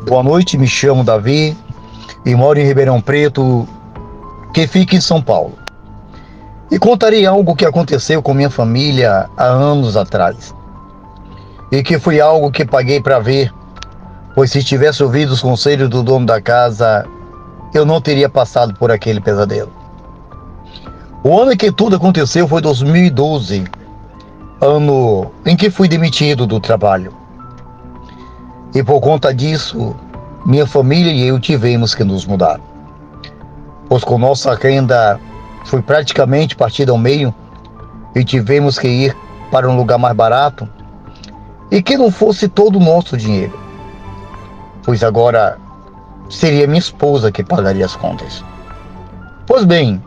Boa noite, me chamo Davi e moro em Ribeirão Preto, que fica em São Paulo. E contarei algo que aconteceu com minha família há anos atrás. E que foi algo que paguei para ver, pois se tivesse ouvido os conselhos do dono da casa, eu não teria passado por aquele pesadelo. O ano em que tudo aconteceu foi 2012, ano em que fui demitido do trabalho. E por conta disso, minha família e eu tivemos que nos mudar. Pois com nossa renda foi praticamente partida ao meio e tivemos que ir para um lugar mais barato e que não fosse todo o nosso dinheiro. Pois agora seria minha esposa que pagaria as contas. Pois bem,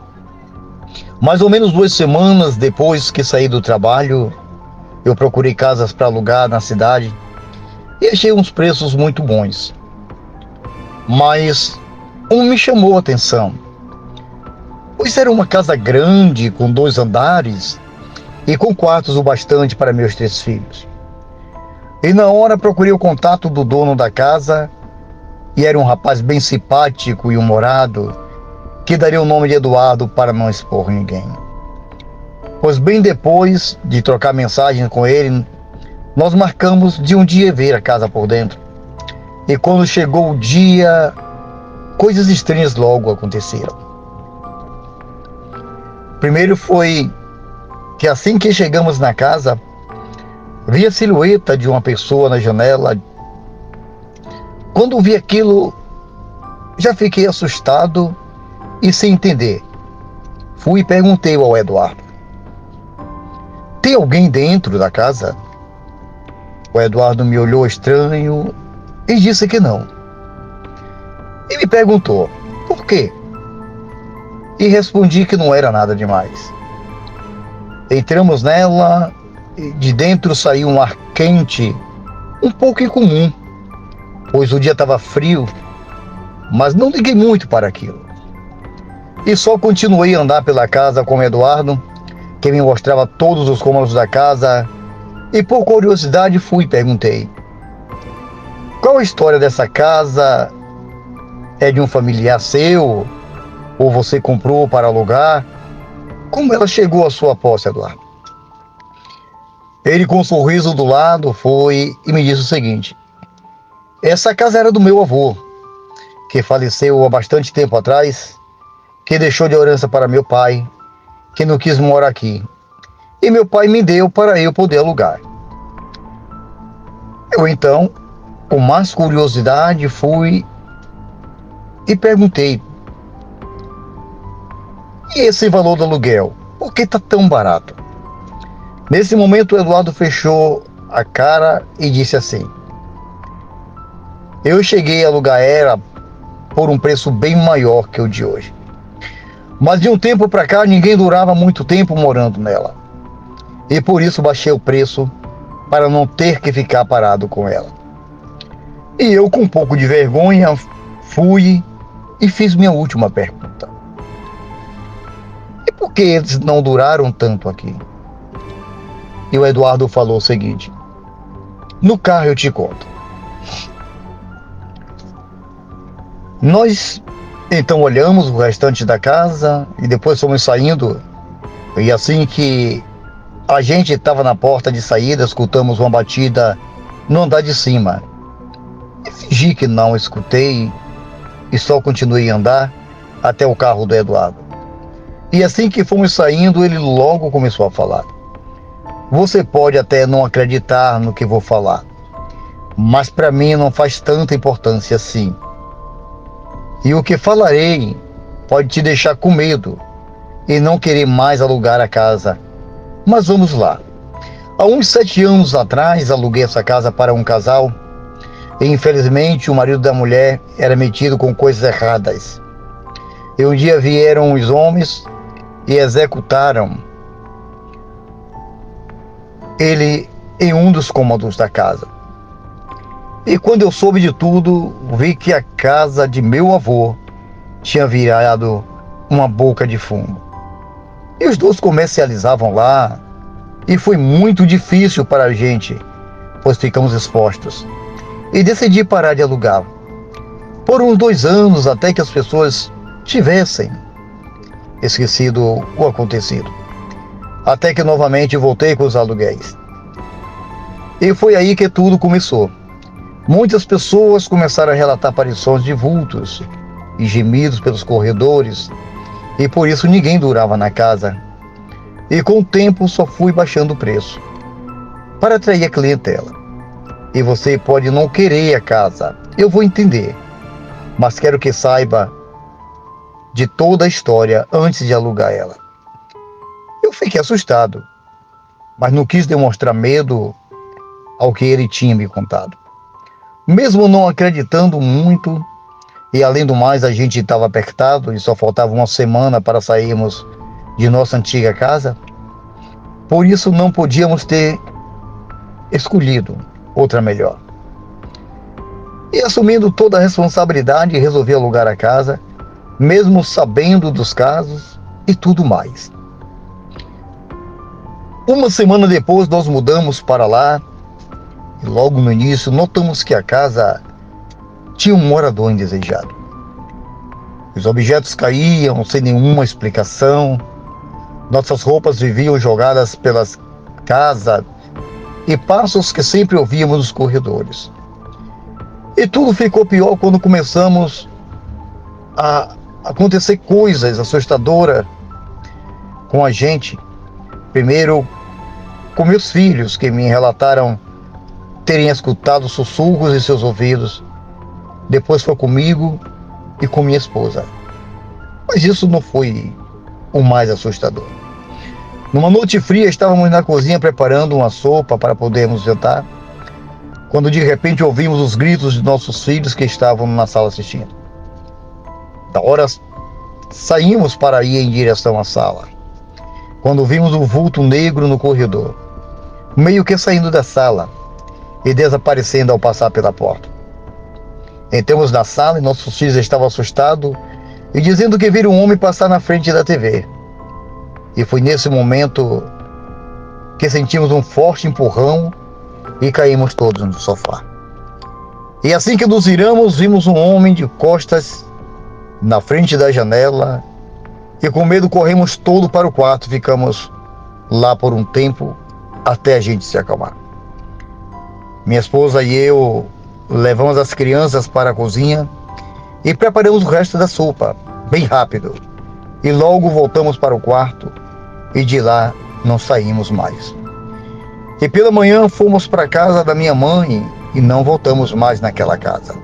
mais ou menos 2 semanas depois que saí do trabalho, eu procurei casas para alugar na cidade e achei uns preços muito bons. Mas um me chamou a atenção, pois era uma casa grande com 2 andares e com quartos o bastante para meus 3 filhos. E na hora procurei o contato do dono da casa e era um rapaz bem simpático e humorado que daria o nome de Eduardo para não expor ninguém. Pois bem depois de trocar mensagem com ele, nós marcamos de um dia ver a casa por dentro. E quando chegou o dia, coisas estranhas logo aconteceram. Primeiro foi que assim que chegamos na casa, vi a silhueta de uma pessoa na janela. Quando vi aquilo, já fiquei assustado e sem entender. Fui e perguntei ao Eduardo: tem alguém dentro da casa? O Eduardo me olhou estranho e disse que não. E me perguntou por quê? E respondi que não era nada demais. Entramos nela e de dentro saiu um ar quente, um pouco incomum, pois o dia estava frio, mas não liguei muito para aquilo. E só continuei a andar pela casa com o Eduardo, que me mostrava todos os cômodos da casa, e por curiosidade fui e perguntei: qual a história dessa casa? É de um familiar seu? Ou você comprou para alugar? Como ela chegou à sua posse, Eduardo? Ele, com um sorriso do lado, foi e me disse o seguinte: essa casa era do meu avô, que faleceu há bastante tempo atrás, que deixou de herança para meu pai, que não quis morar aqui. E meu pai me deu para eu poder alugar. Eu então, com mais curiosidade, fui e perguntei: e esse valor do aluguel? Por que está tão barato? Nesse momento, o Eduardo fechou a cara e disse assim: eu cheguei a alugar ela por um preço bem maior que o de hoje. Mas de um tempo para cá, ninguém durava muito tempo morando nela. E por isso baixei o preço para não ter que ficar parado com ela. E eu, com um pouco de vergonha, fui e fiz minha última pergunta: e por que eles não duraram tanto aqui? E o Eduardo falou o seguinte: no carro eu te conto. Nós então olhamos o restante da casa e depois fomos saindo. E assim que a gente estava na porta de saída, escutamos uma batida no andar de cima. E fingi que não escutei e só continuei a andar até o carro do Eduardo. E assim que fomos saindo, ele logo começou a falar: você pode até não acreditar no que vou falar, mas para mim não faz tanta importância assim. E o que falarei pode te deixar com medo e não querer mais alugar a casa. Mas vamos lá. Há uns 7 anos atrás, aluguei essa casa para um casal e infelizmente o marido da mulher era metido com coisas erradas. E um dia vieram os homens e executaram ele em um dos cômodos da casa. E quando eu soube de tudo, vi que a casa de meu avô tinha virado uma boca de fumo. E os dois comercializavam lá, e foi muito difícil para a gente, pois ficamos expostos. E decidi parar de alugar, por uns 2 anos, até que as pessoas tivessem esquecido o acontecido. Até que novamente voltei com os aluguéis. E foi aí que tudo começou. Muitas pessoas começaram a relatar aparições de vultos e gemidos pelos corredores, e por isso ninguém durava na casa. E com o tempo só fui baixando o preço para atrair a clientela. E você pode não querer a casa, eu vou entender, mas quero que saiba de toda a história antes de alugar ela. Eu fiquei assustado, mas não quis demonstrar medo ao que ele tinha me contado. Mesmo não acreditando muito, e além do mais a gente estava apertado e só faltava uma semana para sairmos de nossa antiga casa, por isso não podíamos ter escolhido outra melhor. E assumindo toda a responsabilidade, resolvi alugar a casa, mesmo sabendo dos casos e tudo mais. Uma semana depois nós mudamos para lá, e logo no início notamos que a casa tinha um morador indesejado. Os objetos caíam sem nenhuma explicação, nossas roupas viviam jogadas pelas casas e passos que sempre ouvíamos nos corredores. E tudo ficou pior quando começamos a acontecer coisas assustadoras com a gente. Primeiro com meus filhos, que me relataram terem escutado sussurros em seus ouvidos. Depois foi comigo e com minha esposa. Mas isso não foi o mais assustador. Numa noite fria, estávamos na cozinha preparando uma sopa para podermos jantar, quando de repente ouvimos os gritos de nossos filhos que estavam na sala assistindo. Da hora saímos para ir em direção à sala, quando vimos um vulto negro no corredor, meio que saindo da sala e desaparecendo ao passar pela porta. Entramos na sala e nossos filhos estavam assustados e dizendo que viram um homem passar na frente da TV. E foi nesse momento que sentimos um forte empurrão e caímos todos no sofá. E assim que nos viramos, vimos um homem de costas na frente da janela e com medo corremos todo para o quarto. Ficamos lá por um tempo até a gente se acalmar. Minha esposa e eu levamos as crianças para a cozinha e preparamos o resto da sopa, bem rápido. E logo voltamos para o quarto e de lá não saímos mais. E pela manhã fomos para a casa da minha mãe e não voltamos mais naquela casa,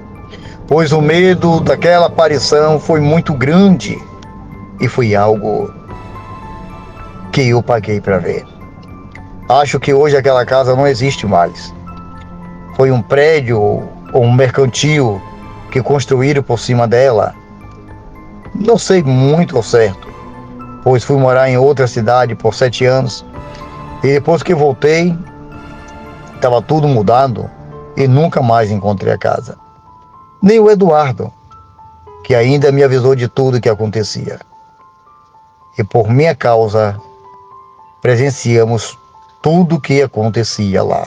pois o medo daquela aparição foi muito grande e foi algo que eu paguei para ver. Acho que hoje aquela casa não existe mais. Foi um prédio ou um mercantil que construíram por cima dela. Não sei muito ao certo, pois fui morar em outra cidade por 7 anos e depois que voltei, estava tudo mudado e nunca mais encontrei a casa. Nem o Eduardo, que ainda me avisou de tudo que acontecia. E por minha causa, presenciamos tudo que acontecia lá.